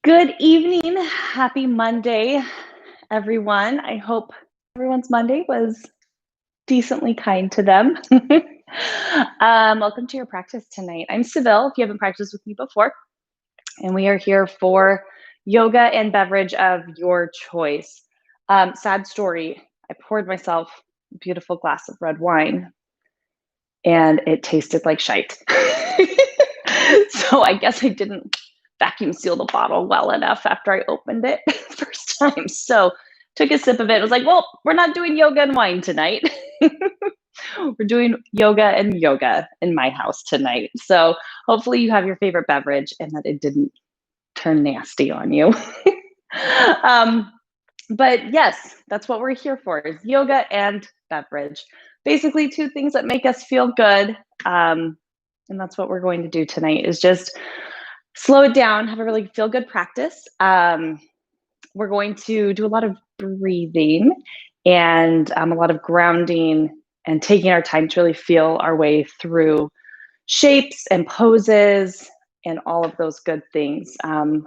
Good evening. Happy Monday, everyone. I hope everyone's Monday was decently kind to them. Welcome to your practice tonight. I'm Seville, if you haven't practiced with me before, and we are here for yoga and beverage of your choice. Sad story, I poured myself a beautiful glass of red wine, and it tasted like shite. So I guess I didn't vacuum seal the bottle well enough after I opened it first time. So took a sip of it. I was like, well, we're not doing yoga and wine tonight. We're doing yoga in my house tonight. So hopefully you have your favorite beverage and that it didn't turn nasty on you. But yes, that's what we're here for, is yoga and beverage. Basically two things that make us feel good. And that's what we're going to do tonight, is just slow it down, have a really feel good practice. We're going to do a lot of breathing and a lot of grounding and taking our time to really feel our way through shapes and poses and all of those good things.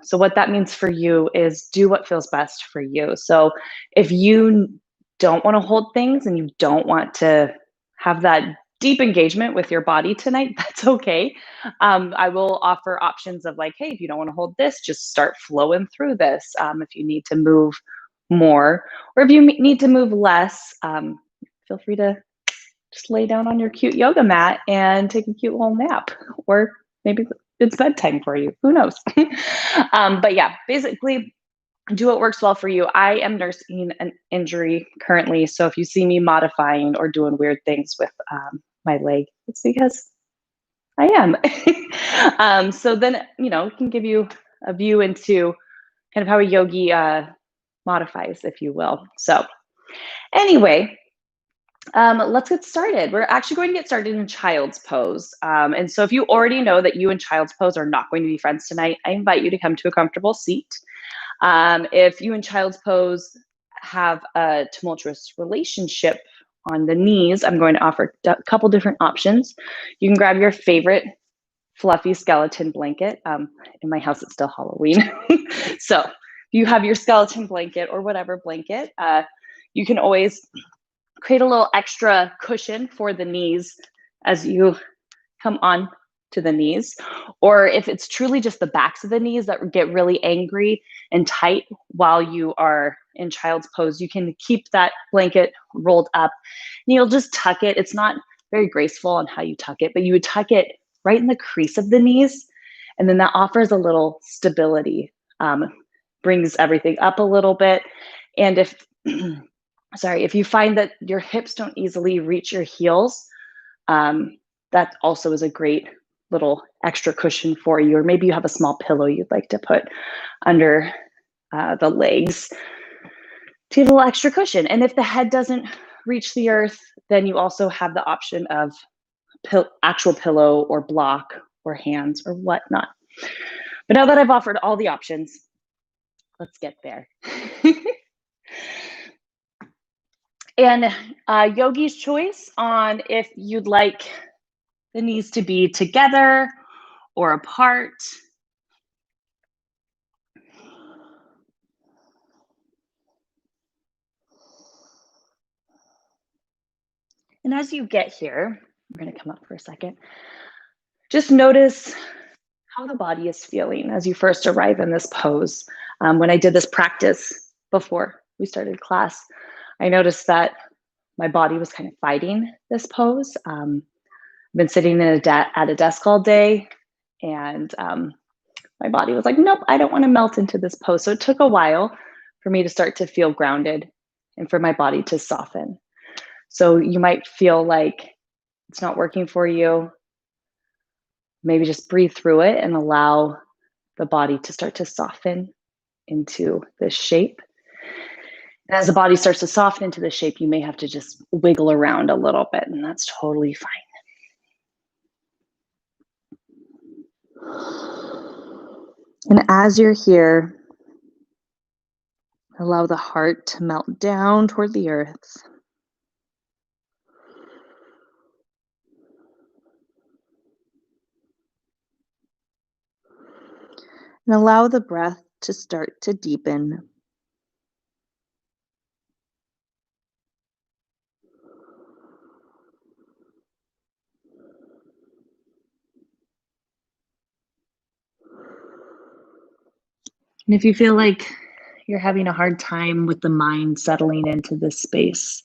So what that means for you is do what feels best for you. So if you don't want to hold things and you don't want to have that deep engagement with your body tonight, that's okay. I will offer options of like, hey, if you don't want to hold this, just start flowing through this. If you need to move more, or if you need to move less, feel free to just lay down on your cute yoga mat and take a cute little nap, or maybe it's bedtime for you. Who knows? But yeah, basically do what works well for you. I am nursing an injury currently. So if you see me modifying or doing weird things with my leg, it's because I am. So then, it can give you a view into kind of how a yogi modifies, if you will. So anyway, let's get started. We're actually going to get started in child's pose. And so if you already know that you and child's pose are not going to be friends tonight, I invite you to come to a comfortable seat. If you and child's pose have a tumultuous relationship on the knees, I'm going to offer a couple different options. You can grab your favorite fluffy skeleton blanket. In my house, it's still Halloween. So you have your skeleton blanket or whatever blanket. You can always create a little extra cushion for the knees as you come on to the knees. Or if it's truly just the backs of the knees that get really angry and tight while you are in child's pose, you can keep that blanket rolled up and you'll just tuck it. It's not very graceful on how you tuck it, but you would tuck it right in the crease of the knees. And then that offers a little stability, brings everything up a little bit. And if you find that your hips don't easily reach your heels, that also is a great little extra cushion for you. Or maybe you have a small pillow you'd like to put under the legs to have a little extra cushion. And if the head doesn't reach the earth, then you also have the option of actual pillow or block or hands or whatnot. But now that I've offered all the options, let's get there. And yogi's choice on if you'd like the knees to be together or apart. And as you get here, I'm going to come up for a second. Just notice how the body is feeling as you first arrive in this pose. When I did this practice before we started class, I noticed that my body was kind of fighting this pose. I've been sitting at a desk all day, and my body was like, nope, I don't want to melt into this pose. So it took a while for me to start to feel grounded and for my body to soften. So you might feel like it's not working for you. Maybe just breathe through it and allow the body to start to soften into this shape. And as the body starts to soften into the shape, you may have to just wiggle around a little bit, and that's totally fine. And as you're here, allow the heart to melt down toward the earth. And allow the breath to start to deepen. And if you feel like you're having a hard time with the mind settling into this space,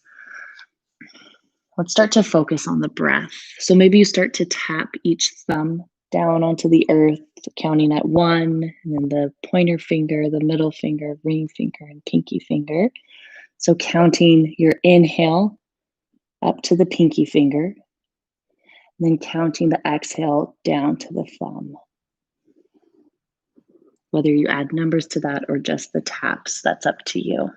let's start to focus on the breath. So maybe you start to tap each thumb down onto the earth, counting at 1, and then the pointer finger, the middle finger, ring finger, and pinky finger. So counting your inhale up to the pinky finger, and then counting the exhale down to the thumb. Whether you add numbers to that or just the taps, that's up to you.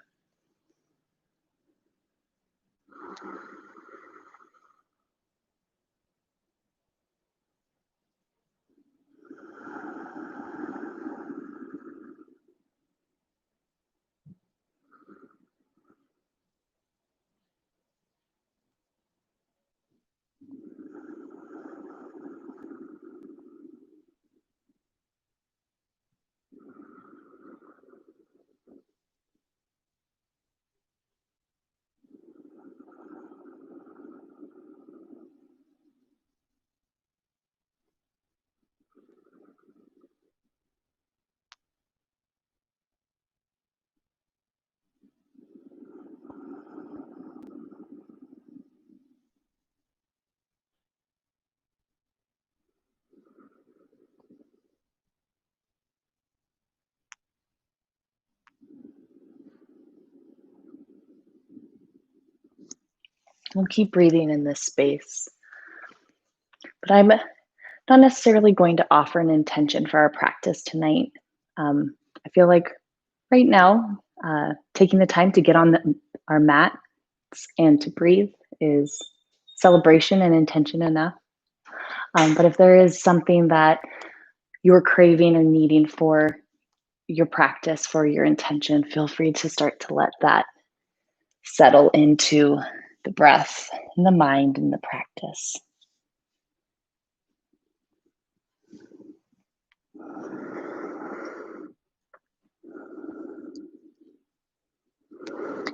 We'll keep breathing in this space. But I'm not necessarily going to offer an intention for our practice tonight. I feel like right now, taking the time to get on our mat and to breathe is celebration and intention enough. But if there is something that you're craving or needing for your practice, for your intention, feel free to start to let that settle into the breath and the mind and the practice.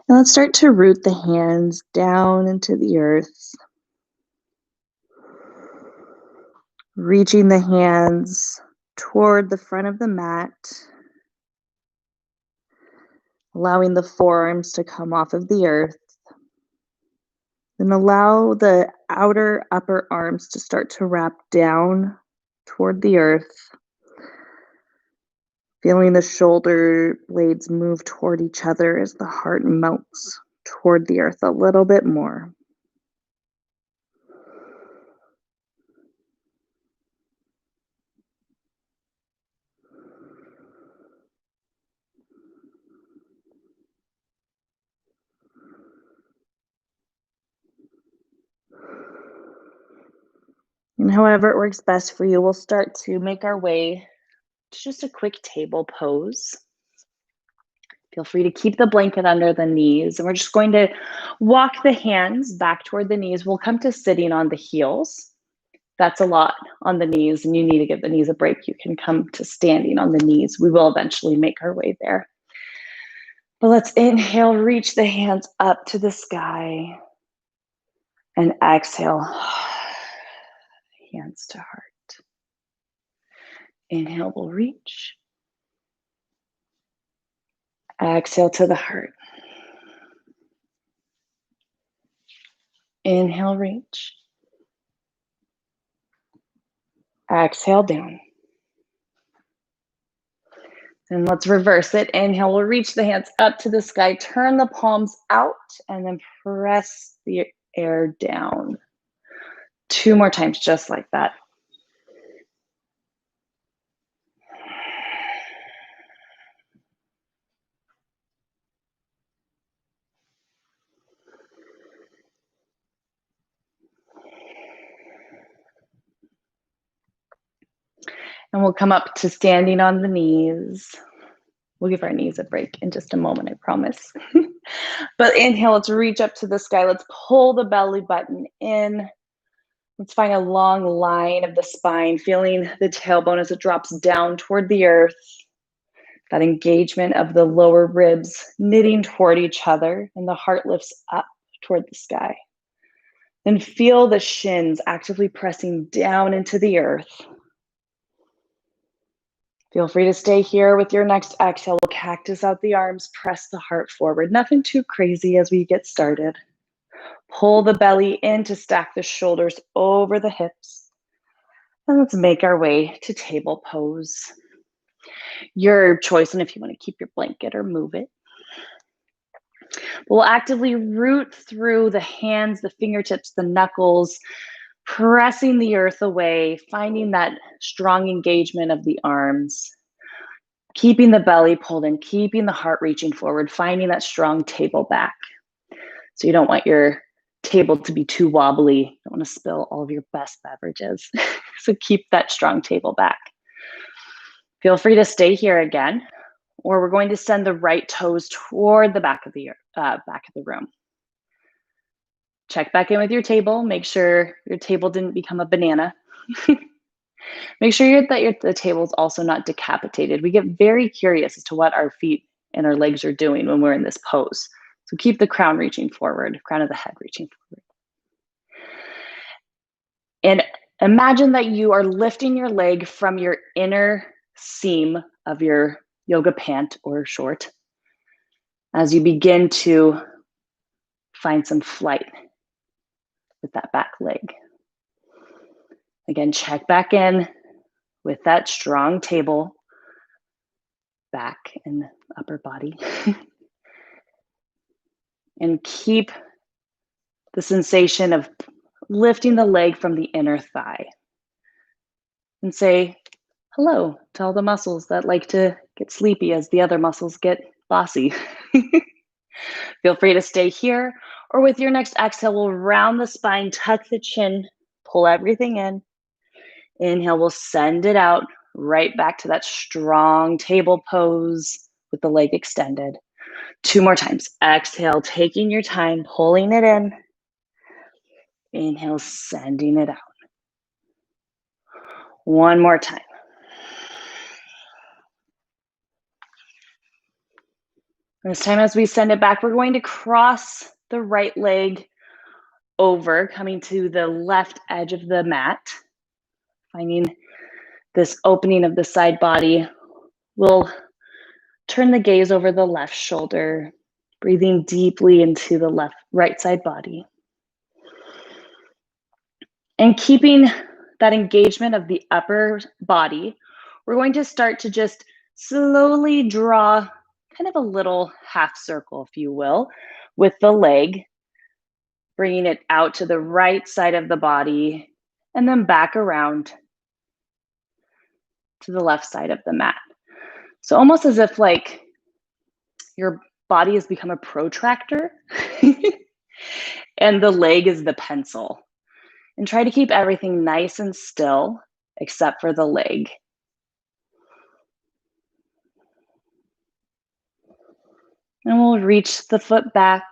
And let's start to root the hands down into the earth. Reaching the hands toward the front of the mat. Allowing the forearms to come off of the earth. Then allow the outer upper arms to start to wrap down toward the earth. Feeling the shoulder blades move toward each other as the heart melts toward the earth a little bit more. And however it works best for you, we'll start to make our way to just a quick table pose. Feel free to keep the blanket under the knees. And we're just going to walk the hands back toward the knees. We'll come to sitting on the heels. That's a lot on the knees and you need to give the knees a break. You can come to standing on the knees. We will eventually make our way there. But let's inhale, reach the hands up to the sky. And exhale, hands to heart. Inhale, we'll reach. Exhale to the heart. Inhale, reach. Exhale, down. And let's reverse it. Inhale, we'll reach the hands up to the sky, turn the palms out, and then press the air down. 2 more times, just like that. And we'll come up to standing on the knees. We'll give our knees a break in just a moment, I promise. But inhale, let's reach up to the sky. Let's pull the belly button in. Let's find a long line of the spine, feeling the tailbone as it drops down toward the earth. That engagement of the lower ribs knitting toward each other, and the heart lifts up toward the sky. And feel the shins actively pressing down into the earth. Feel free to stay here with your next exhale. We'll cactus out the arms, press the heart forward. Nothing too crazy as we get started. Pull the belly in to stack the shoulders over the hips. And let's make our way to table pose. Your choice on if you want to keep your blanket or move it. We'll actively root through the hands, the fingertips, the knuckles, pressing the earth away, finding that strong engagement of the arms, keeping the belly pulled in, keeping the heart reaching forward, finding that strong table back. So you don't want your table to be too wobbly. You don't want to spill all of your best beverages. So keep that strong table back. Feel free to stay here again, or we're going to send the right toes toward the back of the room. Check back in with your table. Make sure your table didn't become a banana. Make sure that the table is also not decapitated. We get very curious as to what our feet and our legs are doing when we're in this pose. So keep the crown reaching forward, crown of the head reaching forward. And imagine that you are lifting your leg from your inner seam of your yoga pant or short as you begin to find some flight with that back leg. Again, check back in with that strong table, back and upper body. And keep the sensation of lifting the leg from the inner thigh. And say hello to all the muscles that like to get sleepy as the other muscles get bossy. Feel free to stay here, or with your next exhale, we'll round the spine, tuck the chin, pull everything in. Inhale, we'll send it out right back to that strong table pose with the leg extended. 2 more times. Exhale, taking your time, pulling it in. Inhale, sending it out. 1 more time. This time as we send it back, we're going to cross the right leg over, coming to the left edge of the mat. Finding this opening of the side body. We'll turn the gaze over the left shoulder, breathing deeply into the right side body. And keeping that engagement of the upper body, we're going to start to just slowly draw kind of a little half circle, if you will, with the leg, bringing it out to the right side of the body and then back around to the left side of the mat. So almost as if like your body has become a protractor and the leg is the pencil. And try to keep everything nice and still except for the leg. And we'll reach the foot back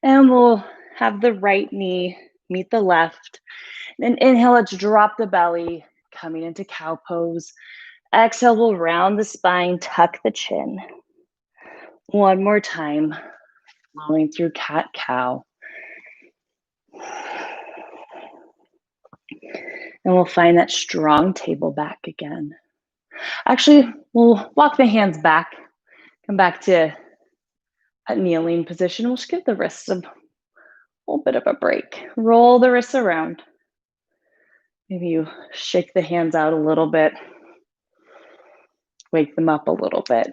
and we'll have the right knee meet the left. And inhale, let's drop the belly, coming into cow pose. Exhale, we'll round the spine, tuck the chin. 1 more time, flowing through cat-cow. And we'll find that strong table back again. Actually, we'll walk the hands back, come back to a kneeling position. We'll just give the wrists a little bit of a break. Roll the wrists around. Maybe you shake the hands out a little bit. Wake them up a little bit.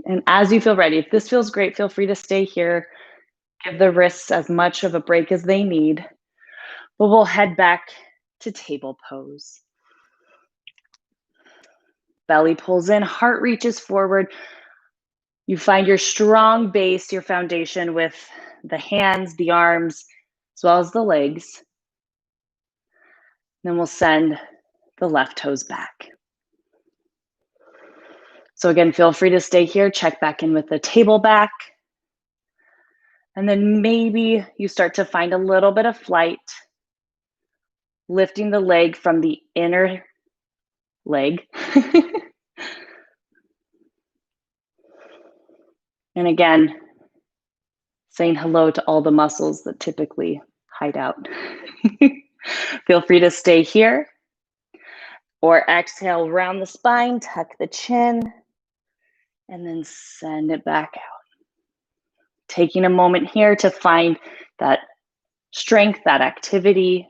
And as you feel ready, if this feels great, feel free to stay here. Give the wrists as much of a break as they need. But we'll head back to table pose. Belly pulls in, heart reaches forward. You find your strong base, your foundation with the hands, the arms, as well as the legs. Then we'll send the left toes back. So again, feel free to stay here, check back in with the table back. And then maybe you start to find a little bit of flight, lifting the leg from the inner leg. And again, saying hello to all the muscles that typically hide out. Feel free to stay here or exhale, round the spine, tuck the chin, and then send it back out. Taking a moment here to find that strength, that activity,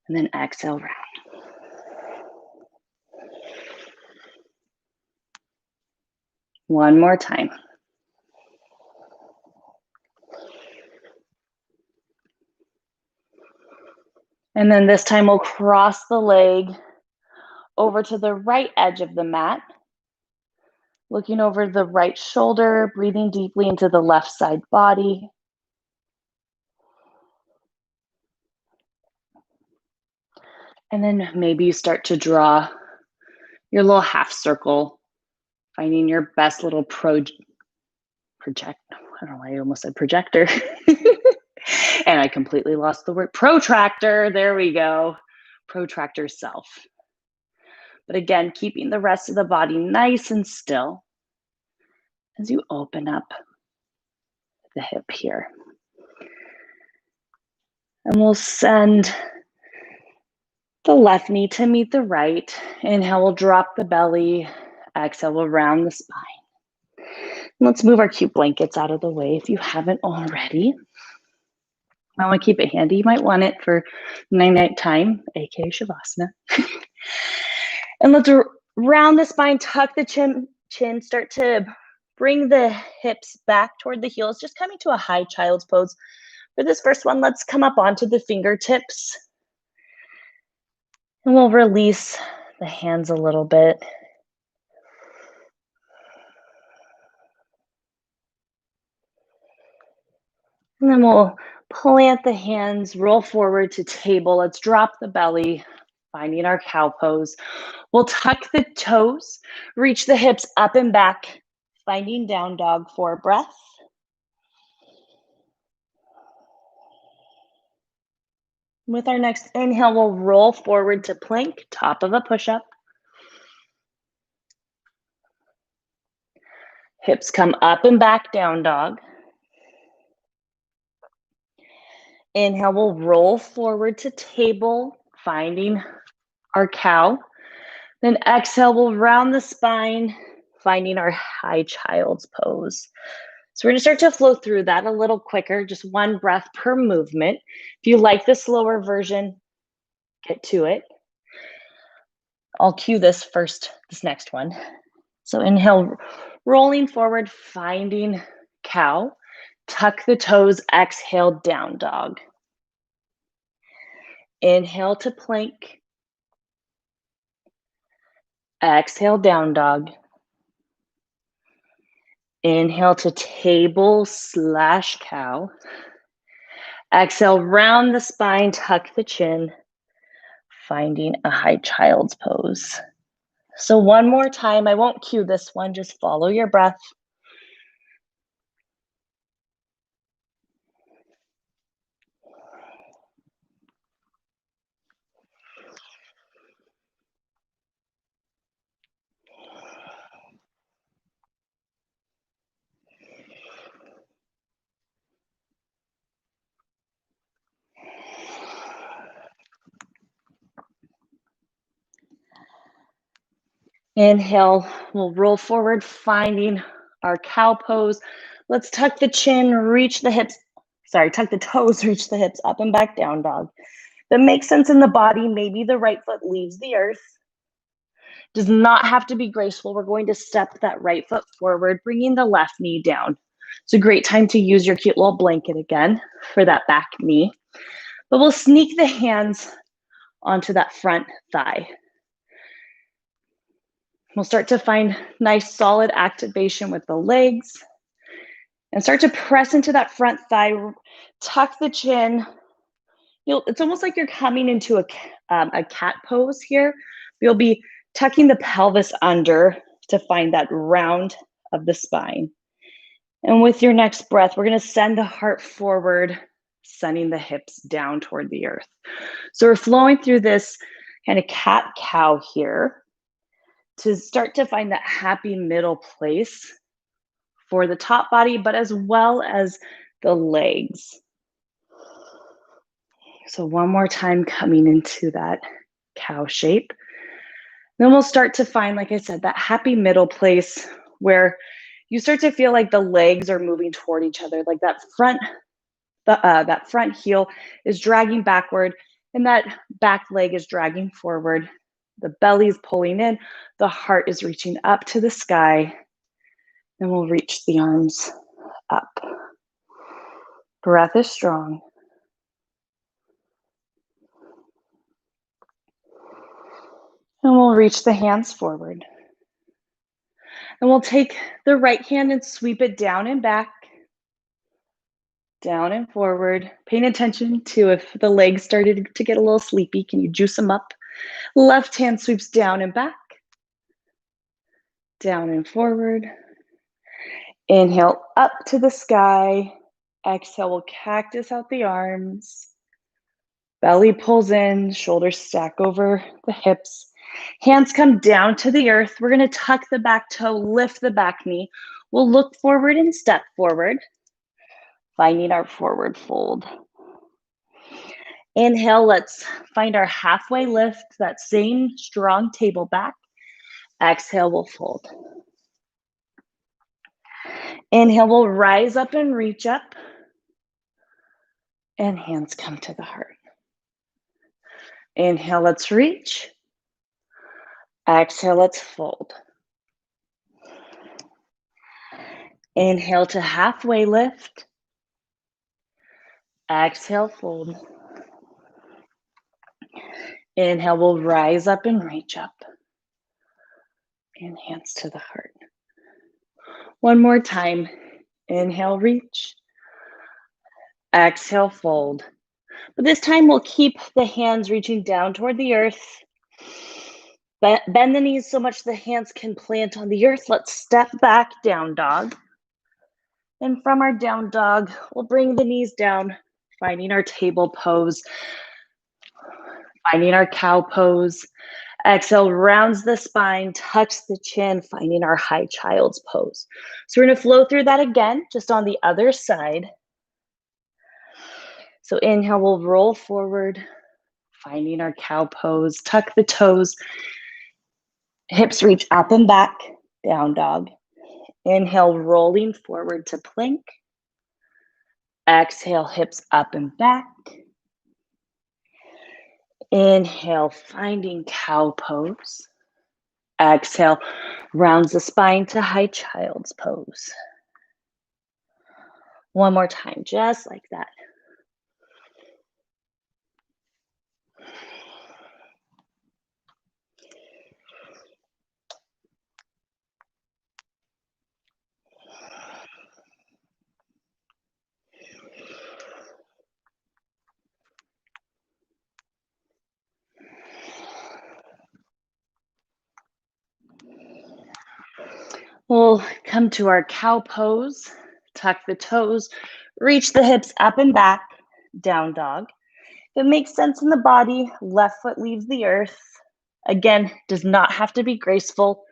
and then exhale, round. One more time. And then this time we'll cross the leg over to the right edge of the mat, looking over the right shoulder, breathing deeply into the left side body. And then maybe you start to draw your little half circle, finding your best little project. I don't know why I almost said projector. And I completely lost the word. Protractor, there we go. Protractor self. But again, keeping the rest of the body nice and still as you open up the hip here. And we'll send the left knee to meet the right. Inhale, we'll drop the belly. Exhale, we'll round the spine. And let's move our cute blankets out of the way if you haven't already. I want to keep it handy. You might want it for night-night time, aka Shavasana. And let's round the spine, tuck the chin, start to bring the hips back toward the heels, just coming to a high child's pose. For this first one, let's come up onto the fingertips. And we'll release the hands a little bit. And then we'll plant the hands, roll forward to table. Let's drop the belly, finding our cow pose. We'll tuck the toes, reach the hips up and back, finding down dog for a breath. With our next inhale, we'll roll forward to plank, top of a push-up. Hips come up and back, down dog. Inhale, we'll roll forward to table, finding our cow. Then exhale, we'll round the spine, finding our high child's pose. So we're gonna start to flow through that a little quicker, just one breath per movement. If you like the slower version, get to it. I'll cue this first, this next one. So inhale, rolling forward, finding cow. Tuck the toes, exhale, down dog. Inhale to plank. Exhale, down dog. Inhale to table / cow. Exhale, round the spine, tuck the chin, finding a high child's pose. So one more time, I won't cue this one, just follow your breath. Inhale, we'll roll forward, finding our cow pose. Let's tuck the chin, reach the hips, tuck the toes, reach the hips, up and back, down dog. That makes sense in the body. Maybe the right foot leaves the earth. Does not have to be graceful. We're going to step that right foot forward, bringing the left knee down. It's a great time to use your cute little blanket again for that back knee. But we'll sneak the hands onto that front thigh. We'll start to find nice solid activation with the legs and start to press into that front thigh, tuck the chin. It's almost like you're coming into a cat pose here. You'll be tucking the pelvis under to find that round of the spine. And with your next breath, we're going to send the heart forward, sending the hips down toward the earth. So we're flowing through this kind of cat-cow here to start to find that happy middle place for the top body, but as well as the legs. So one more time coming into that cow shape. Then we'll start to find, like I said, that happy middle place where you start to feel like the legs are moving toward each other, like that front heel is dragging backward and that back leg is dragging forward. The belly's pulling in, the heart is reaching up to the sky, and we'll reach the arms up. Breath is strong. And we'll reach the hands forward. And we'll take the right hand and sweep it down and back, down and forward. Paying attention to if the legs started to get a little sleepy, can you juice them up? Left hand sweeps down and back, down and forward. Inhale up to the sky. Exhale, we'll cactus out the arms. Belly pulls in, shoulders stack over the hips. Hands come down to the earth. We're going to tuck the back toe, lift the back knee. We'll look forward and step forward, finding our forward fold. Inhale, let's find our halfway lift, that same strong table back. Exhale, we'll fold. Inhale, we'll rise up and reach up. And hands come to the heart. Inhale, let's reach. Exhale, let's fold. Inhale to halfway lift. Exhale, fold. Inhale, we'll rise up and reach up. And hands to the heart. One more time. Inhale, reach. Exhale, fold. But this time we'll keep the hands reaching down toward the earth. Bend the knees so much the hands can plant on the earth. Let's step back, down dog. And from our down dog, we'll bring the knees down, finding our table pose, finding our cow pose. Exhale, rounds the spine, tucks the chin, finding our high child's pose. So we're going to flow through that again, just on the other side. So inhale, we'll roll forward, finding our cow pose, tuck the toes, hips reach up and back, down dog. Inhale, rolling forward to plank. Exhale, hips up and back. Inhale, finding cow pose. Exhale, rounds the spine to high child's pose. One more time, just like that. We'll come to our cow pose, tuck the toes, reach the hips up and back, down dog. If it makes sense in the body, left foot leaves the earth. Again, does not have to be graceful.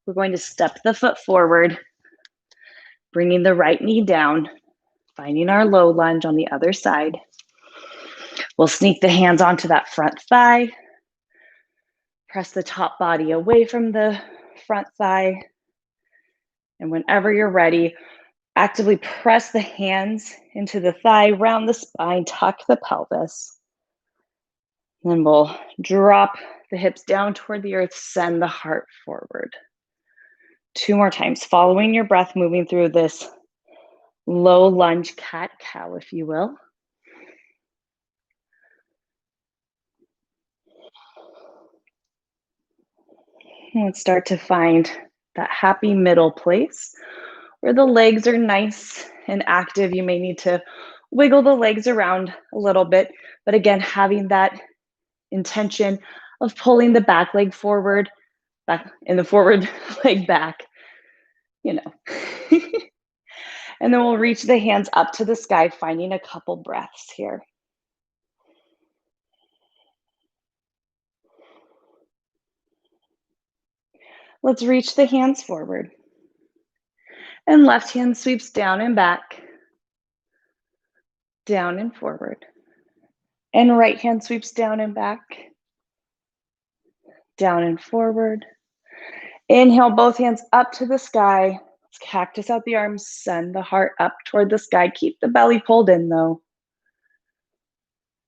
We're going to step the foot forward, bringing the right knee down, finding our low lunge on the other side. We'll sneak the hands onto that front thigh. Press the top body away from the front thigh. And whenever you're ready, actively press the hands into the thigh, round the spine, tuck the pelvis. Then we'll drop the hips down toward the earth, send the heart forward. 2 more times, following your breath, moving through this low lunge cat-cow, if you will. And let's start to find that happy middle place where the legs are nice and active. You may need to wiggle the legs around a little bit, but again, having that intention of pulling the back leg forward, back in the forward leg back, you know. And then we'll reach the hands up to the sky, finding a couple breaths here. Let's reach the hands forward. And left hand sweeps down and back, down and forward. And right hand sweeps down and back, down and forward. Inhale, both hands up to the sky. Let's cactus out the arms, send the heart up toward the sky. Keep the belly pulled in though.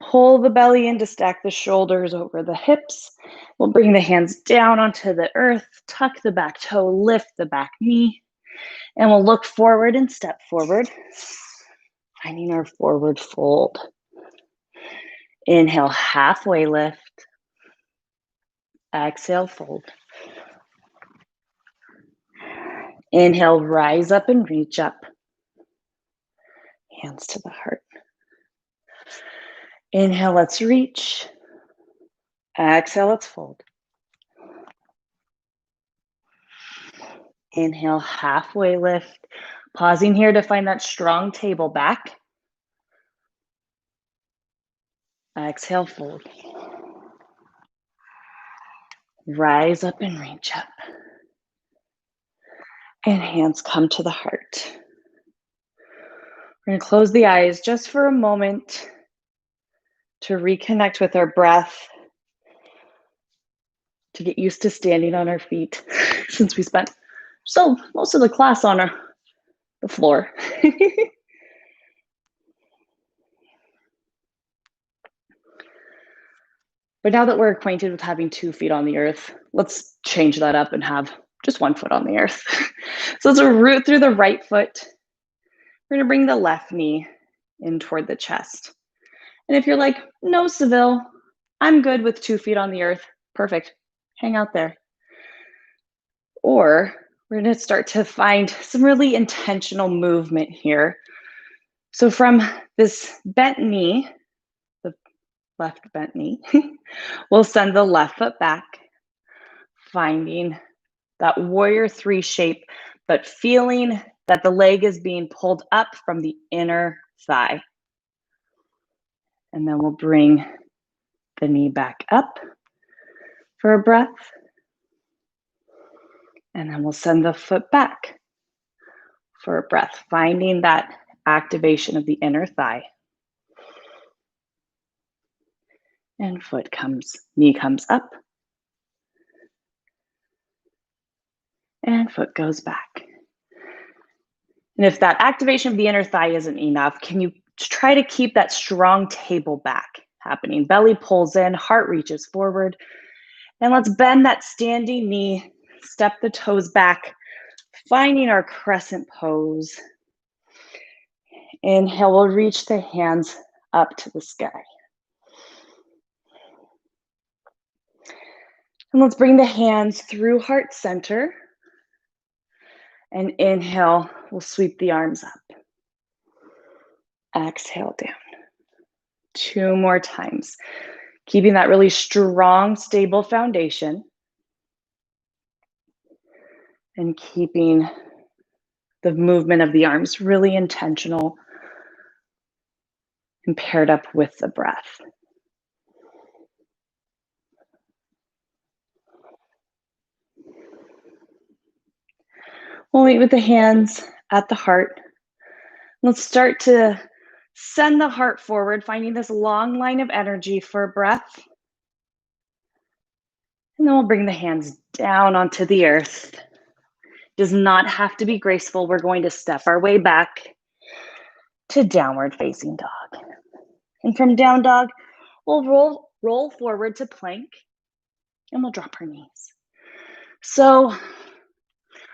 Pull the belly in to stack the shoulders over the hips. We'll bring the hands down onto the earth, tuck the back toe, lift the back knee, and we'll look forward and step forward, finding our forward fold. Inhale, halfway lift. Exhale, fold. Inhale, rise up and reach up. Hands to the heart. Inhale, let's reach. Exhale, let's fold. Inhale, halfway lift. Pausing here to find that strong table back. Exhale, fold. Rise up and reach up. And hands come to the heart. We're going to close the eyes just for a moment to reconnect with our breath, to get used to standing on our feet since we spent most of the class on the floor. But now that we're acquainted with having 2 feet on the earth, let's change that up and have just 1 foot on the earth. So let's root through the right foot. We're gonna bring the left knee in toward the chest. And if you're like, no, Seville, I'm good with 2 feet on the earth, perfect, hang out there. Or we're gonna start to find some really intentional movement here. So from this bent knee, the left bent knee, we'll send the left foot back, finding that warrior 3 shape, but feeling that the leg is being pulled up from the inner thigh. And then we'll bring the knee back up for a breath. And then we'll send the foot back for a breath, finding that activation of the inner thigh. And knee comes up. And foot goes back. And if that activation of the inner thigh isn't enough, can you try to keep that strong table back happening? Belly pulls in, heart reaches forward. And let's bend that standing knee, step the toes back, finding our crescent pose. Inhale, we'll reach the hands up to the sky. And let's bring the hands through heart center. And inhale, we'll sweep the arms up. Exhale down. 2 more times. Keeping that really strong, stable foundation. And keeping the movement of the arms really intentional and paired up with the breath. We'll meet with the hands at the heart. Let's start to send the heart forward, finding this long line of energy for a breath. And then we'll bring the hands down onto the earth. Does not have to be graceful. We're going to step our way back to downward facing dog. And from down dog, we'll roll forward to plank and we'll drop our knees. So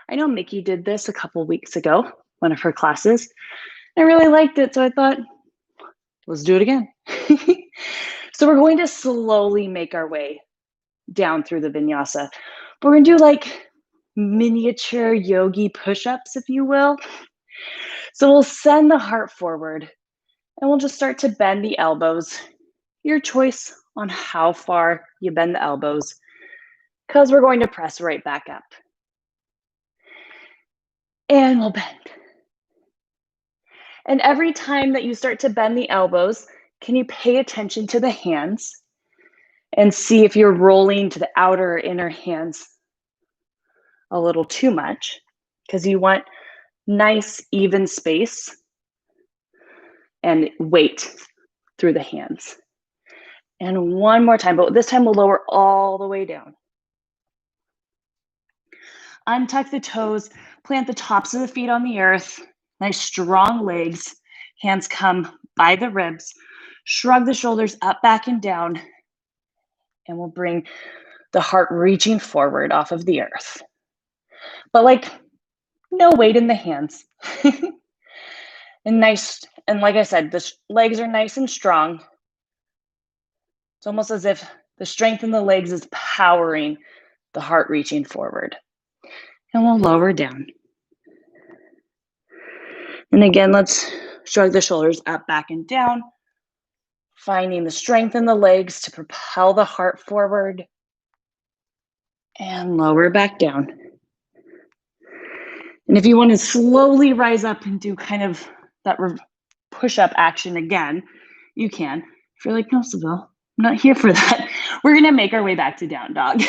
I know Mickey did this a couple weeks ago, one of her classes. I really liked it, so I thought, let's do it again. So we're going to slowly make our way down through the vinyasa. But we're gonna do like miniature yogi push-ups, if you will. So we'll send the heart forward and we'll just start to bend the elbows. Your choice on how far you bend the elbows, because we're going to press right back up. And we'll bend. And every time that you start to bend the elbows, can you pay attention to the hands and see if you're rolling to the outer or inner hands? a little too much because you want nice, even space and weight through the hands. And one more time, but this time we'll lower all the way down. Untuck the toes, plant the tops of the feet on the earth, nice strong legs, hands come by the ribs, shrug the shoulders up, back, and down, and we'll bring the heart reaching forward off of the earth. But like, no weight in the hands. And nice, and like I said, the legs are nice and strong. It's almost as if the strength in the legs is powering the heart reaching forward. And we'll lower down. And again, let's shrug the shoulders up, back, and down, finding the strength in the legs to propel the heart forward. And lower back down. And if you want to slowly rise up and do kind of that push-up action again, you can. If you're like, no, Seville, I'm not here for that. We're going to make our way back to down dog.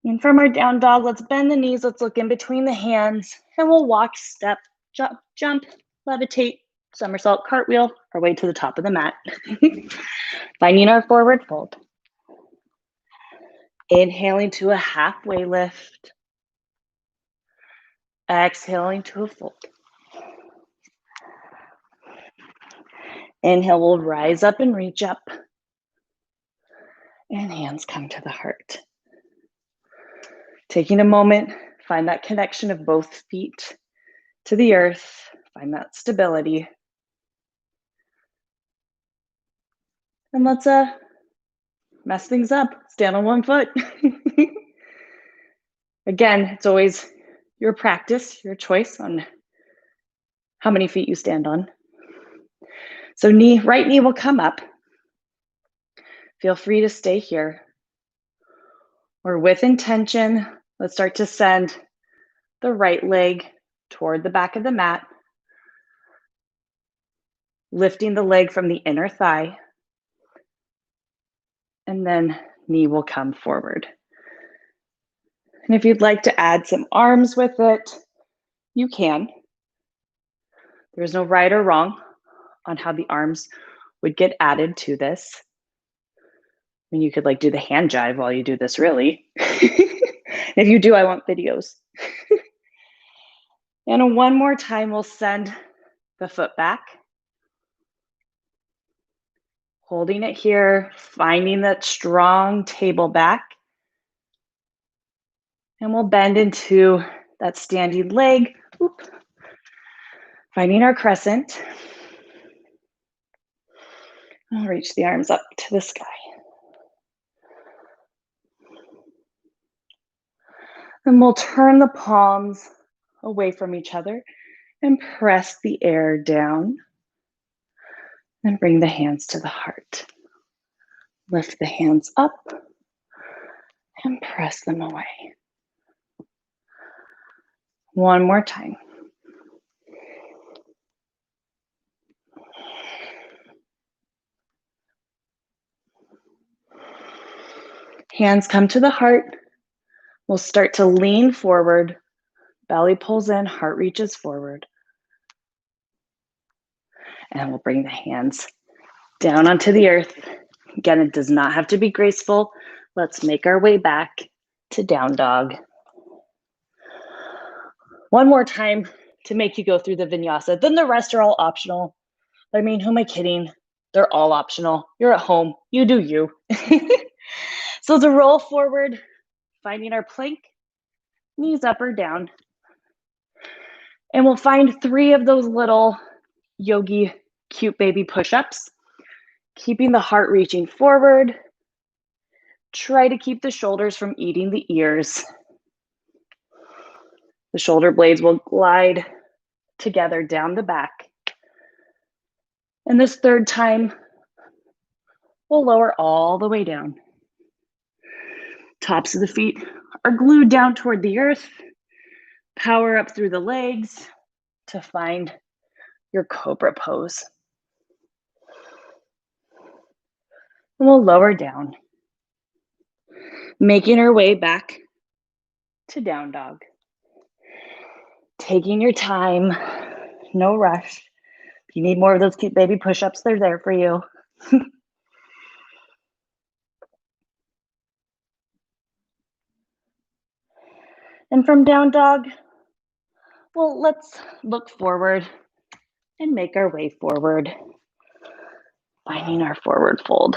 And from our down dog, let's bend the knees. Let's look in between the hands, and we'll walk, step, jump, levitate, somersault, cartwheel, our way to the top of the mat. Finding our forward fold. Inhaling to a halfway lift. Exhaling to a fold. Inhale, we'll rise up and reach up. And hands come to the heart. Taking a moment, find that connection of both feet to the earth. Find that stability. And let's mess things up. Stand on one foot. Again, it's always your practice, your choice on how many feet you stand on. So right knee will come up. Feel free to stay here. Or with intention, let's start to send the right leg toward the back of the mat, lifting the leg from the inner thigh, and then knee will come forward. And if you'd like to add some arms with it, you can. There's no right or wrong on how the arms would get added to this. I mean, you could like do the hand jive while you do this, really. If you do, I want videos. And one more time, we'll send the foot back. Holding it here, finding that strong table back. And we'll bend into that standing leg. Oop. Finding our crescent. I'll reach the arms up to the sky. And we'll turn the palms away from each other and press the air down. And bring the hands to the heart. Lift the hands up and press them away. One more time. Hands come to the heart. We'll start to lean forward. Belly pulls in, heart reaches forward. And we'll bring the hands down onto the earth. Again, it does not have to be graceful. Let's make our way back to down dog. One more time to make you go through the vinyasa. Then the rest are all optional. I mean, who am I kidding? They're all optional. You're at home. You do you. So to roll forward, finding our plank, knees up or down. And we'll find 3 of those little yogi cute baby push-ups. Keeping the heart reaching forward. Try to keep the shoulders from eating the ears. The shoulder blades will glide together down the back. And this third time, we'll lower all the way down. Tops of the feet are glued down toward the earth. Power up through the legs to find your cobra pose. And we'll lower down, making our way back to down dog. Taking your time, no rush. If you need more of those cute baby push-ups, they're there for you. And from down dog, well, let's look forward and make our way forward, finding our forward fold.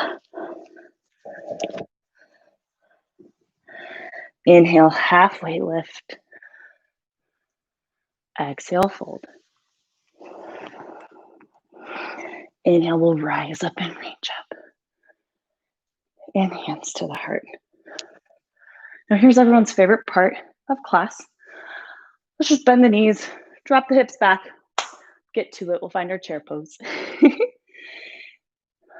Inhale, halfway lift. Exhale, fold. Inhale, we'll rise up and reach up. And hands to the heart. Now here's everyone's favorite part of class. Let's just bend the knees, drop the hips back, get to it. We'll find our chair pose.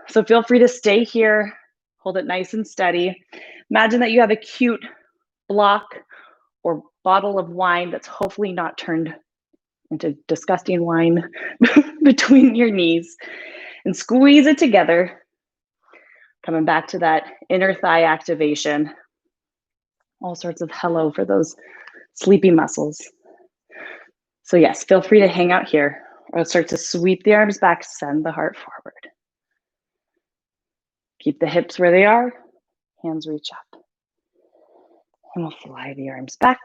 So feel free to stay here, hold it nice and steady. Imagine that you have a cute block or bottle of wine that's hopefully not turned into disgusting wine between your knees, and squeeze it together. Coming back to that inner thigh activation. All sorts of hello for those sleepy muscles. So yes, feel free to hang out here, or start to sweep the arms back, send the heart forward. Keep the hips where they are, hands reach up. And we'll fly the arms back.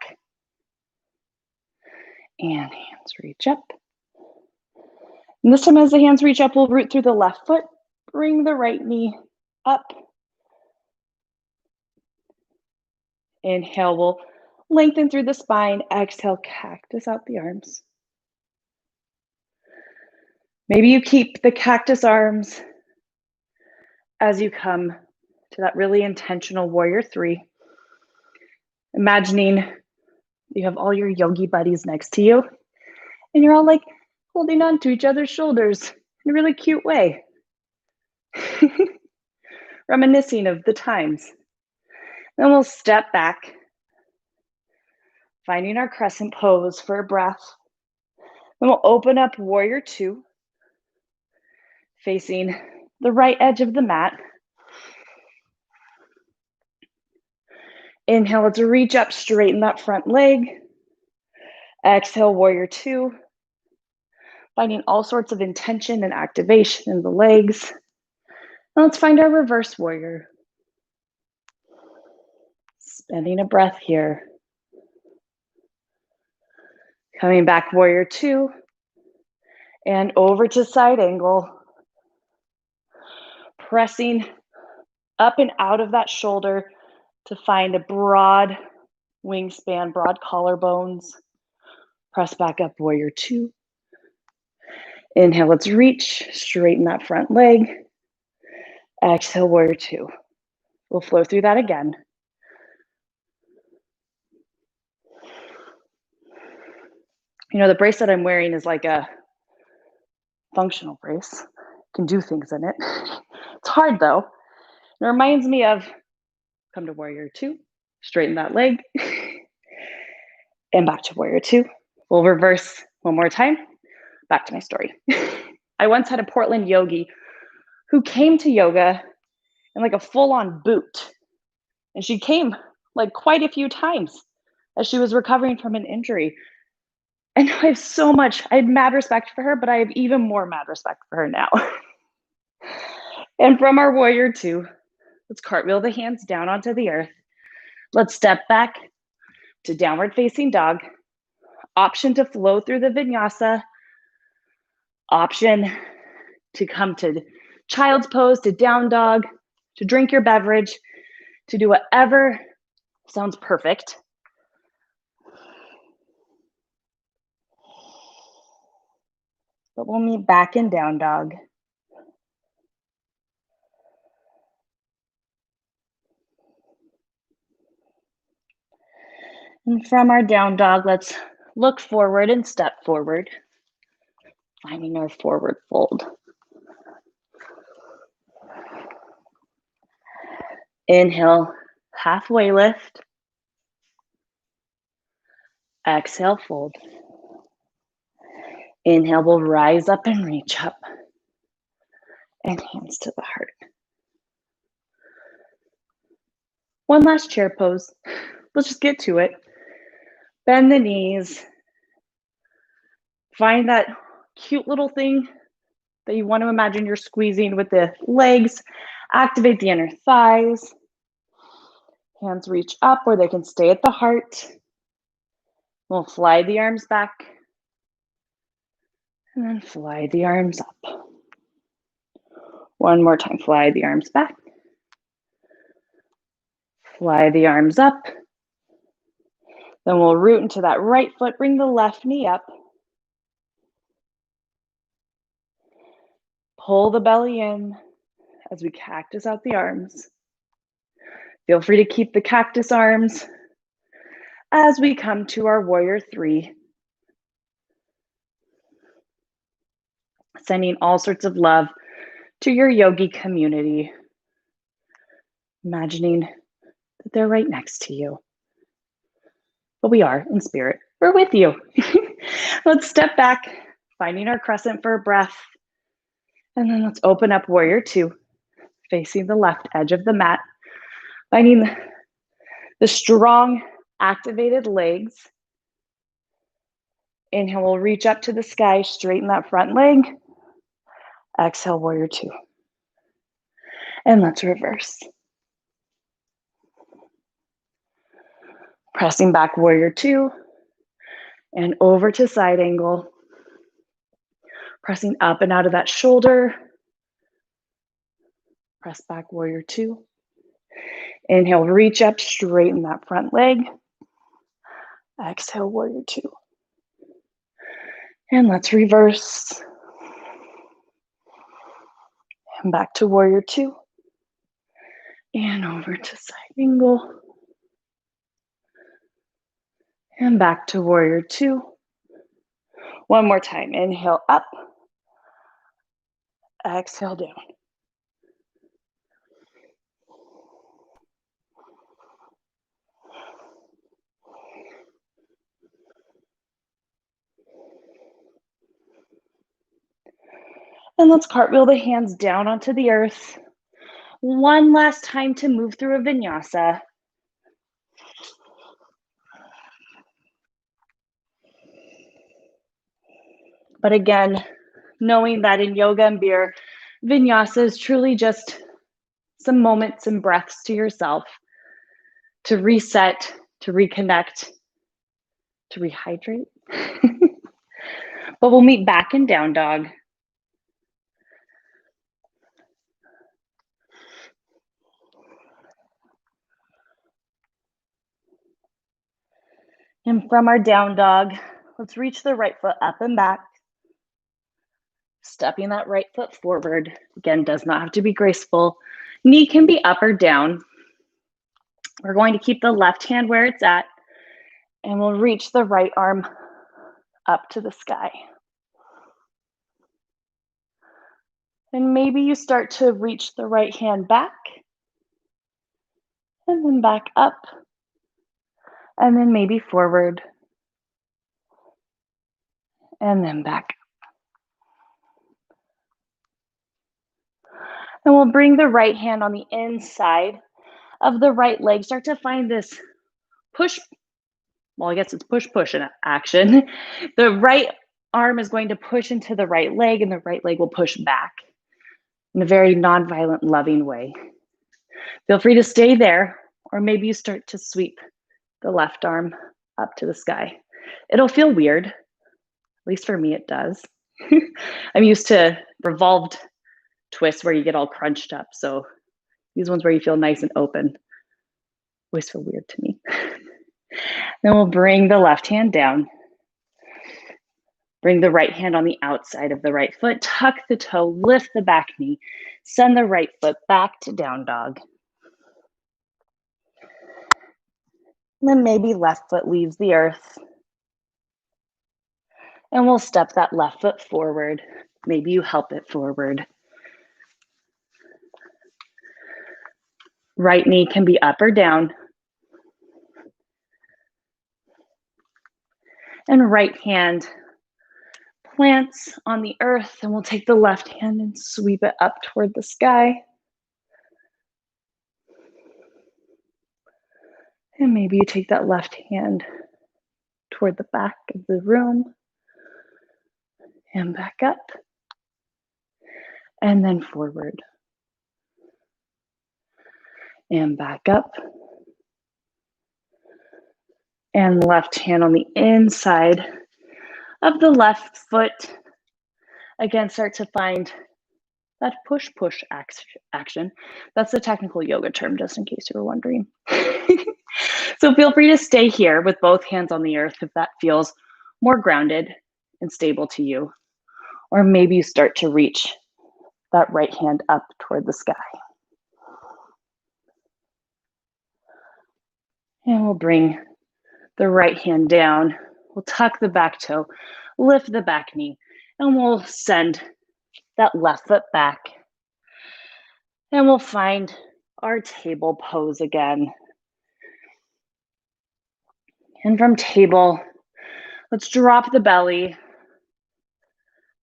And hands reach up. And this time as the hands reach up, we'll root through the left foot, bring the right knee up. Inhale, we'll lengthen through the spine. Exhale, cactus out the arms. Maybe you keep the cactus arms as you come to that really intentional warrior three. Imagining you have all your yogi buddies next to you, and you're all like holding on to each other's shoulders in a really cute way. Reminiscing of the times. Then we'll step back, finding our crescent pose for a breath. Then we'll open up warrior two, facing the right edge of the mat. Inhale, let's reach up, straighten that front leg. Exhale, warrior two. Finding all sorts of intention and activation in the legs. Now let's find our reverse warrior. Spending a breath here. Coming back, warrior two. And over to side angle. Pressing up and out of that shoulder to find a broad wingspan, broad collarbones. Press back up, warrior two. Inhale, let's reach, straighten that front leg. Exhale, warrior two. We'll flow through that again. You know, the bracelet I'm wearing is like a functional brace. Can do things in it. It's hard though. It reminds me of come to warrior two, straighten that leg, and back to warrior two. We'll reverse one more time. Back to my story. I once had a Portland yogi who came to yoga in like a full-on boot. And she came like quite a few times as she was recovering from an injury. And I had mad respect for her, but I have even more mad respect for her now. And from our warrior two, let's cartwheel the hands down onto the earth. Let's step back to downward facing dog. Option to flow through the vinyasa. Option to come to child's pose, to down dog, to drink your beverage, to do whatever sounds perfect. But we'll meet back in down dog. And from our down dog, let's look forward and step forward, finding our forward fold. Inhale, halfway lift. Exhale, fold. Inhale, we'll rise up and reach up. And hands to the heart. One last chair pose. Let's just get to it. Bend the knees. Find that cute little thing that you want to imagine you're squeezing with the legs. Activate the inner thighs. Hands reach up where they can stay at the heart. We'll fly the arms back. And then fly the arms up. One more time, fly the arms back. Fly the arms up. Then we'll root into that right foot, bring the left knee up. Pull the belly in as we cactus out the arms. Feel free to keep the cactus arms as we come to our warrior three. Sending all sorts of love to your yogi community. Imagining that they're right next to you. But we are in spirit. We're with you. Let's step back, finding our crescent for a breath. And then let's open up warrior two, facing the left edge of the mat. Finding the strong, activated legs. Inhale, we'll reach up to the sky, straighten that front leg. Exhale, warrior two. And let's reverse. Pressing back, warrior two. And over to side angle. Pressing up and out of that shoulder. Press back, warrior two. Inhale, reach up, straighten that front leg. Exhale, warrior two. And let's reverse. And back to warrior two. And over to side angle. And back to warrior two. One more time. Inhale up. Exhale down. And let's cartwheel the hands down onto the earth. One last time to move through a vinyasa. But again, knowing that in yoga and beer, vinyasa is truly just some moments and breaths to yourself to reset, to reconnect, to rehydrate. But we'll meet back in down dog. And from our down dog, let's reach the right foot up and back. Stepping that right foot forward. Again, does not have to be graceful. Knee can be up or down. We're going to keep the left hand where it's at, and we'll reach the right arm up to the sky. And maybe you start to reach the right hand back, and then back up, and then maybe forward, and then back. And we'll bring the right hand on the inside of the right leg. Start to find this push. Well, I guess it's push in action. The right arm is going to push into the right leg, and the right leg will push back in a very non-violent, loving way. Feel free to stay there, or maybe you start to sweep the left arm up to the sky. It'll feel weird. At least for me, it does. I'm used to revolved twists where you get all crunched up. So these ones where you feel nice and open always feel weird to me. Then we'll bring the left hand down. Bring the right hand on the outside of the right foot. Tuck the toe, lift the back knee. Send the right foot back to down dog. And then maybe left foot leaves the earth. And we'll step that left foot forward. Maybe you help it forward. Right knee can be up or down. And right hand plants on the earth, and we'll take the left hand and sweep it up toward the sky. And maybe you take that left hand toward the back of the room and back up and then forward and back up. And left hand on the inside of the left foot. Again, start to find that push-push action. That's the technical yoga term, just in case you were wondering. So feel free to stay here with both hands on the earth if that feels more grounded and stable to you. Or maybe you start to reach that right hand up toward the sky. And we'll bring the right hand down. We'll tuck the back toe, lift the back knee, and we'll send that left foot back. And we'll find our table pose again. And from table, let's drop the belly,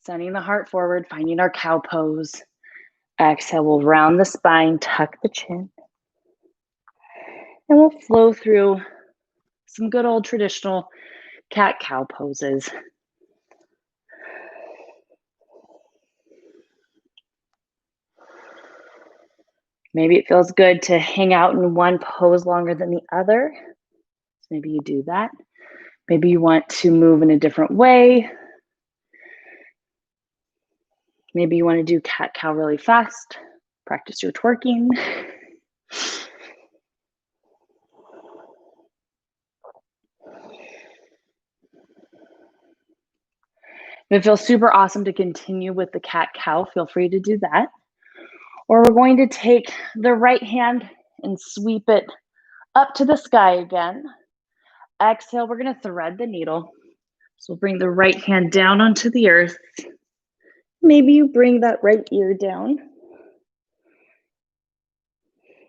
sending the heart forward, finding our cow pose. Exhale, we'll round the spine, tuck the chin. And we'll flow through some good old traditional cat-cow poses. Maybe it feels good to hang out in one pose longer than the other. So maybe you do that. Maybe you want to move in a different way. Maybe you want to do cat-cow really fast. Practice your twerking. If it feels super awesome to continue with the cat-cow, feel free to do that. Or we're going to take the right hand and sweep it up to the sky again. Exhale, we're going to thread the needle. So we'll bring the right hand down onto the earth. Maybe you bring that right ear down.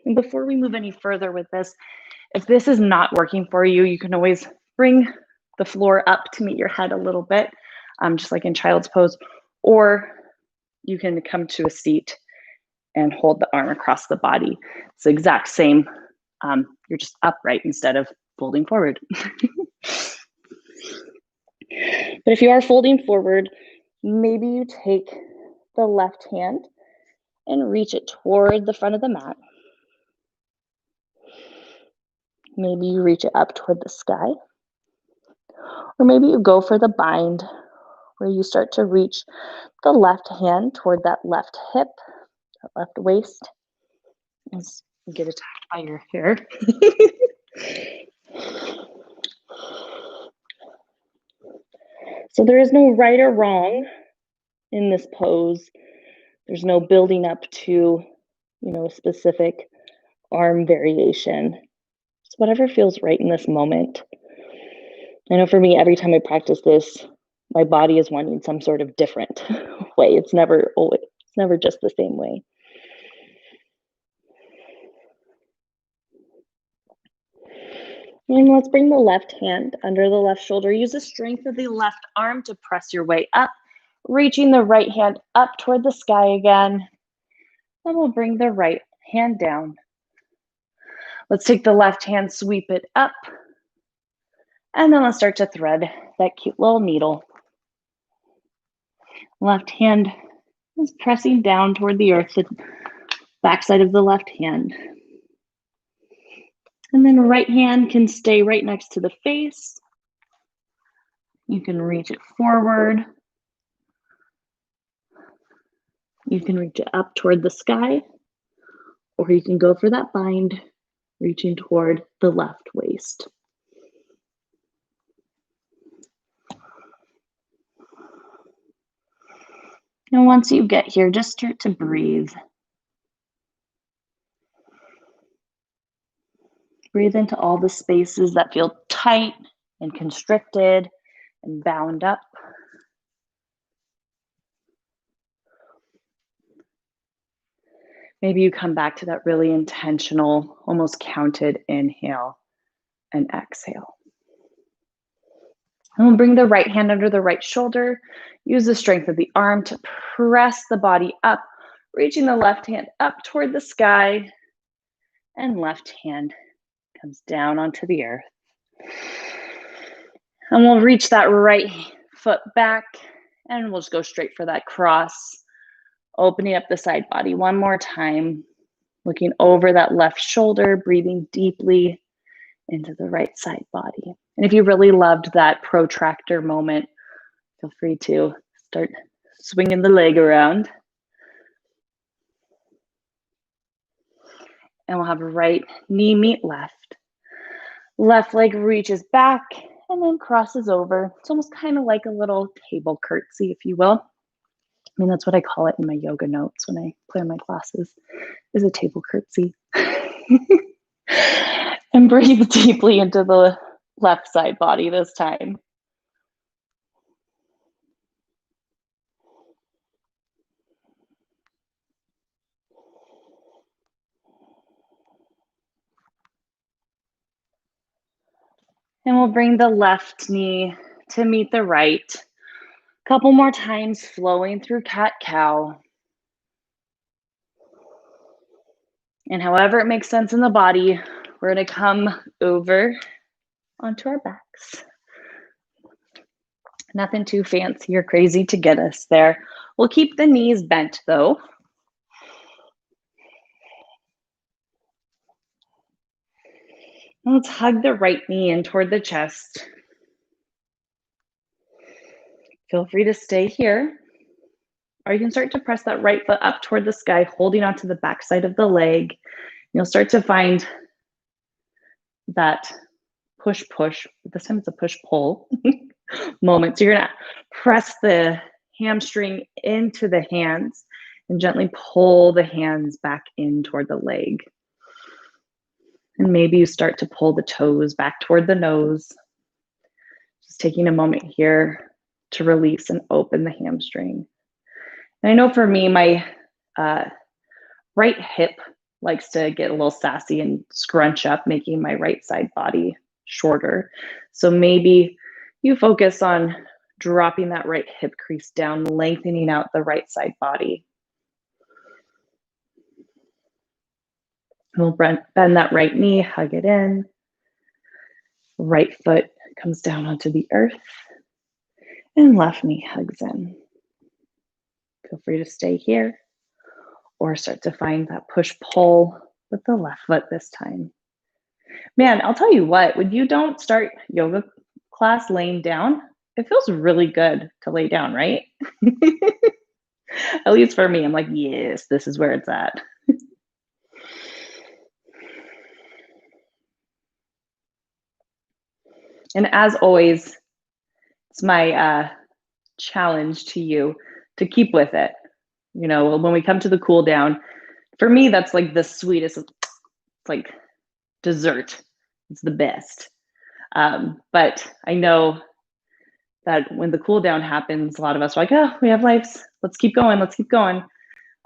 And before we move any further with this, if this is not working for you, you can always bring the floor up to meet your head a little bit, just like in child's pose, or you can come to a seat and hold the arm across the body. It's the exact same. You're just upright instead of folding forward. But if you are folding forward, maybe you take the left hand and reach it toward the front of the mat. Maybe you reach it up toward the sky. Or maybe you go for the bind, where you start to reach the left hand toward that left hip, that left waist. As you get attacked by your hair. So there is no right or wrong in this pose. There's no building up to, a specific arm variation. It's whatever feels right in this moment. I know for me, every time I practice this, my body is wanting some sort of different way. It's never just the same way. And let's bring the left hand under the left shoulder. Use the strength of the left arm to press your way up, reaching the right hand up toward the sky again. Then we'll bring the right hand down. Let's take the left hand, sweep it up, and then let's start to thread that cute little needle. Left hand is pressing down toward the earth, the backside of the left hand. And then right hand can stay right next to the face. You can reach it forward. You can reach it up toward the sky, or you can go for that bind, reaching toward the left waist. And once you get here, just start to breathe. Breathe into all the spaces that feel tight and constricted and bound up. Maybe you come back to that really intentional, almost counted inhale and exhale. And we'll bring the right hand under the right shoulder. Use the strength of the arm to press the body up, reaching the left hand up toward the sky, and left hand comes down onto the earth. And we'll reach that right foot back, and we'll just go straight for that cross, opening up the side body one more time, looking over that left shoulder, breathing deeply into the right side body. And if you really loved that protractor moment, feel free to start swinging the leg around. And we'll have right knee meet left. Left leg reaches back and then crosses over. It's almost kind of like a little table curtsy, if you will. I mean, that's what I call it in my yoga notes when I plan my classes, is a table curtsy. And breathe deeply into the left side body this time. And we'll bring the left knee to meet the right. A couple more times, flowing through cat-cow. And however it makes sense in the body, we're going to come over onto our backs. Nothing too fancy or crazy to get us there. We'll keep the knees bent though. Let's hug the right knee in toward the chest. Feel free to stay here. Or you can start to press that right foot up toward the sky, holding onto the back side of the leg. You'll start to find that push-push, this time it's a push-pull moment. So you're gonna press the hamstring into the hands and gently pull the hands back in toward the leg. And maybe you start to pull the toes back toward the nose. Just taking a moment here to release and open the hamstring. And I know for me, my right hip likes to get a little sassy and scrunch up, making my right side body shorter. So maybe you focus on dropping that right hip crease down, lengthening out the right side body. We'll bend that right knee, hug it in. Right foot comes down onto the earth. And left knee hugs in. Feel free to stay here or start to find that push-pull with the left foot this time. Man, I'll tell you what, when you don't start yoga class laying down, it feels really good to lay down, right? At least for me, I'm like, yes, this is where it's at. And as always, it's my challenge to you to keep with it. You know, when we come to the cool down, for me, that's like the sweetest, it's like dessert. It's the best. But I know that when the cool down happens, a lot of us are like, oh, we have lives. Let's keep going. Let's keep going.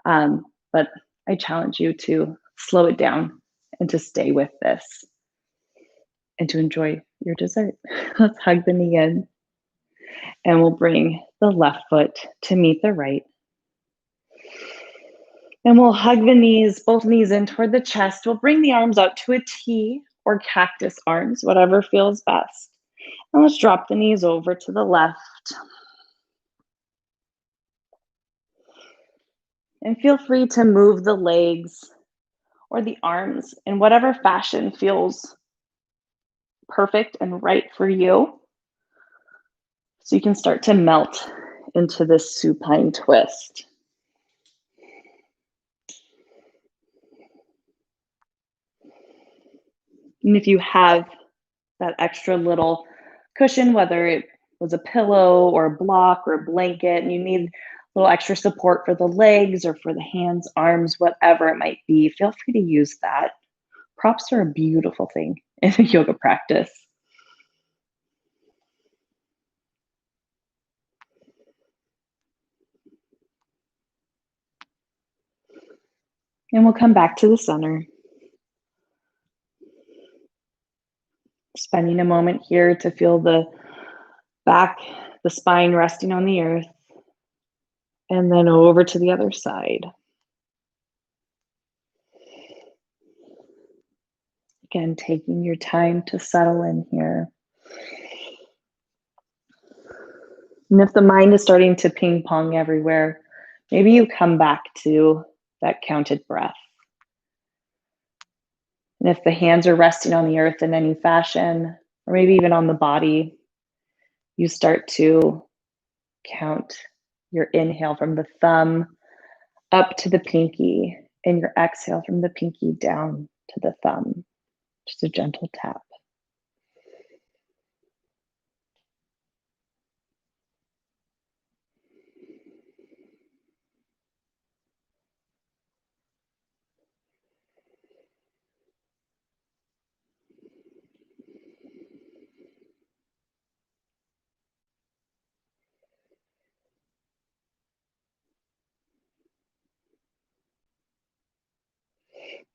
But I challenge you to slow it down and to stay with this and to enjoy your dessert. Let's hug the knee in. And we'll bring the left foot to meet the right. And we'll hug the knees, both knees in toward the chest. We'll bring the arms out to a T or cactus arms, whatever feels best. And let's drop the knees over to the left. And feel free to move the legs or the arms in whatever fashion feels perfect and right for you. So you can start to melt into this supine twist. And if you have that extra little cushion, whether it was a pillow or a block or a blanket, and you need a little extra support for the legs or for the hands, arms, whatever it might be, feel free to use that. Props are a beautiful thing in a yoga practice. And we'll come back to the center. Spending a moment here to feel the Back, the spine resting on the earth, and then over to the other side. Again, taking your time to settle in here. And if the mind is starting to ping pong everywhere, maybe you come back to that counted breath. And if the hands are resting on the earth in any fashion, or maybe even on the body, you start to count your inhale from the thumb up to the pinky and your exhale from the pinky down to the thumb. Just a gentle tap.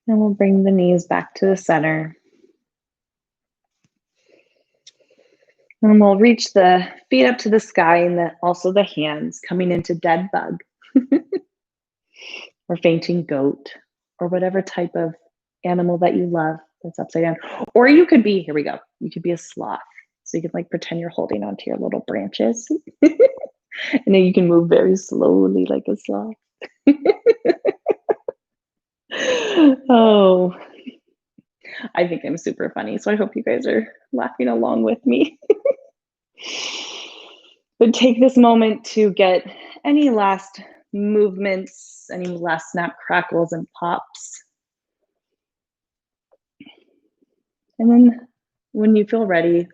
And we'll bring the knees back to the center. And we'll reach the feet up to the sky and also the hands coming into dead bug or fainting goat or whatever type of animal that you love that's upside down. Or you could be, here we go, you could be a sloth. So you can like pretend you're holding onto your little branches. And then you can move very slowly like a sloth. Oh, I think I'm super funny. So I hope you guys are laughing along with me. But take this moment to get any last movements, any last snap, crackles, and pops. And then when you feel ready,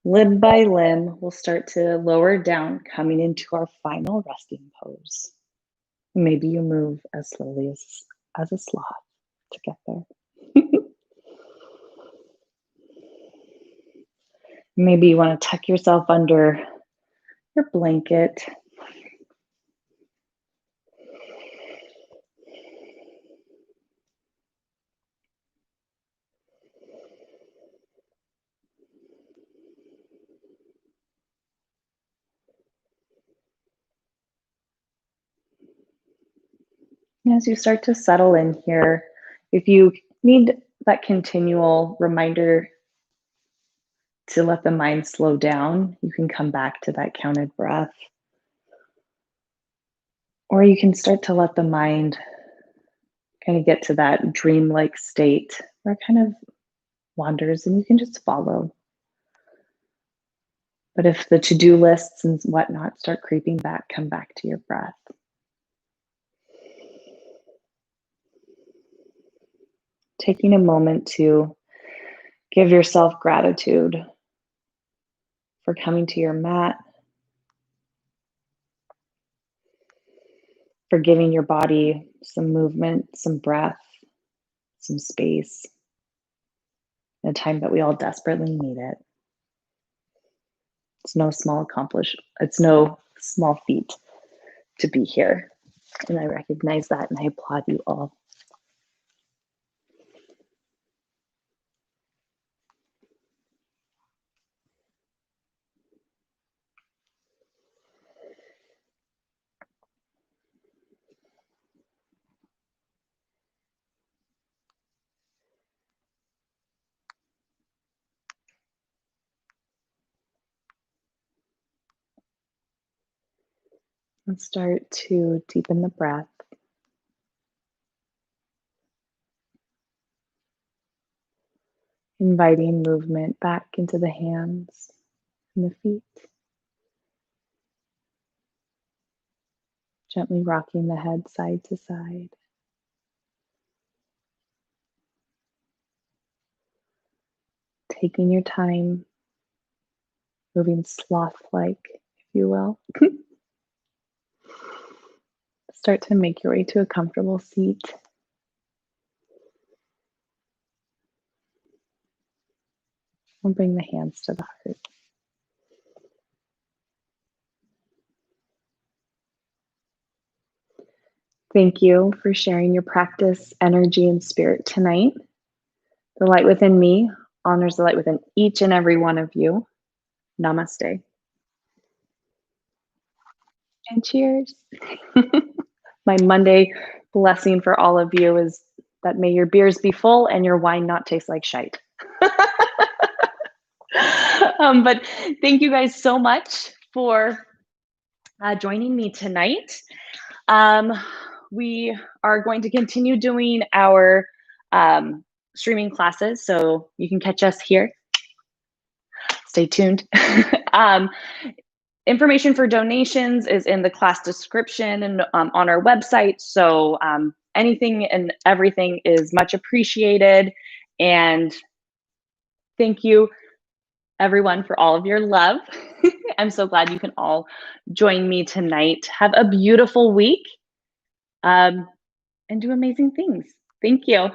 limb by limb, we'll start to lower down, coming into our final resting pose. Maybe you move as slowly as a sloth to get there. Maybe you want to tuck yourself under your blanket. As you start to settle in here, if you need that continual reminder to let the mind slow down, you can come back to that counted breath. Or you can start to let the mind kind of get to that dreamlike state where it kind of wanders and you can just follow. But if the to-do lists and whatnot start creeping back, come back to your breath. Taking a moment to give yourself gratitude for coming to your mat, for giving your body some movement, some breath, some space, in a time that we all desperately need it. It's no small feat to be here. And I recognize that and I applaud you all. Let's start to deepen the breath. Inviting movement back into the hands and the feet. Gently rocking the head side to side. Taking your time, moving sloth-like, if you will. Start to make your way to a comfortable seat. And bring the hands to the heart. Thank you for sharing your practice, energy, and spirit tonight. The light within me honors the light within each and every one of you. Namaste. And cheers. My Monday blessing for all of you is that may your beers be full and your wine not taste like shite. But thank you guys so much for joining me tonight. We are going to continue doing our streaming classes, so you can catch us here. Stay tuned. Information for donations is in the class description and on our website. So anything and everything is much appreciated. And thank you, everyone, for all of your love. I'm so glad you can all join me tonight. Have a beautiful week and do amazing things. Thank you.